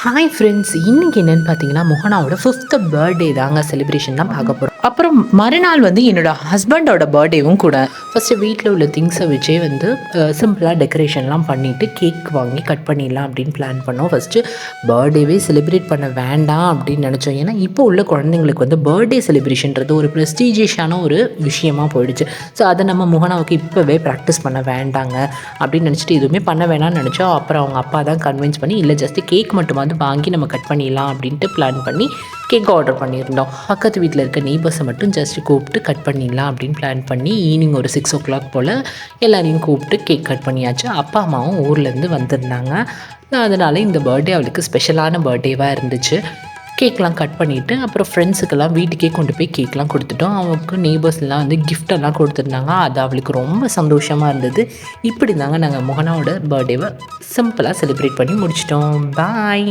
Hi friends, இன்றைக்கி என்னென்னு பார்த்தீங்கன்னா முகனாவோட 5th பர்த்டே தாங்க செலிப்ரேஷன் தான் பார்க்க போகிறோம். அப்புறம் மறுநாள் வந்து என்னோடய ஹஸ்பண்டோட பர்த்டேவும் கூட. ஃபஸ்ட்டு வீட்டில் உள்ள திங்ஸை வச்சே வந்து சிம்பிளாக டெக்கரேஷன்லாம் பண்ணிவிட்டு கேக் வாங்கி கட் பண்ணிடலாம் அப்படின்னு பிளான் பண்ணோம். ஃபஸ்ட்டு பர்த்டேவே செலிப்ரேட் பண்ண வேண்டாம் அப்படின்னு நினச்சோம். ஏன்னா இப்போ உள்ள குழந்தைங்களுக்கு வந்து பர்த்டே செலிப்ரேஷன்றது ஒரு ப்ரெஸ்டீஜியஸான ஒரு விஷயமாக போயிடுச்சு. ஸோ அதை நம்ம முகனாவுக்கு இப்போவே ப்ராக்டிஸ் பண்ண வேண்டாங்க அப்படின்னு நினச்சிட்டு எதுவுமே பண்ண வேணாம்னு நினச்சோம். அப்புறம் அவங்க அப்பா தான் கன்வின்ஸ் பண்ணி இல்லை ஜஸ்ட்டு கேக் மட்டும் வந்து வாங்கி நம்ம கட் பண்ணிடலாம் அப்படின்ட்டு பிளான் பண்ணி கேக் ஆர்டர் பண்ணியிருந்தோம். பக்கத்து வீட்டில் இருக்க நெய்பர்ஸை மட்டும் ஜஸ்ட் கூப்பிட்டு கட் பண்ணிடலாம் அப்படின்னு பிளான் பண்ணி ஈவினிங் ஒரு 6 o'clock போல் எல்லாரையும் கூப்பிட்டு கேக் கட் பண்ணியாச்சு. அப்பா அம்மாவும் ஊர்லேருந்து வந்திருந்தாங்க. அதனால் இந்த பர்த்டே அவளுக்கு ஸ்பெஷலான பர்த்டேவாக இருந்துச்சு. கேக்லாம் கட் பண்ணிவிட்டு அப்புறம் ஃப்ரெண்ட்ஸுக்கெல்லாம் வீட்டுக்கே கொண்டு போய் கேக்லாம் கொடுத்துட்டோம். அவங்களுக்கு நெய்பர்ஸ்லாம் வந்து கிஃப்டெல்லாம் கொடுத்துருந்தாங்க. அது அவளுக்கு ரொம்ப சந்தோஷமாக இருந்தது. இப்படி தாங்க நாங்கள் முகனாவோட பர்த்டேவை சிம்பிளாக செலிப்ரேட் பண்ணி முடிச்சிட்டோம். பாய்.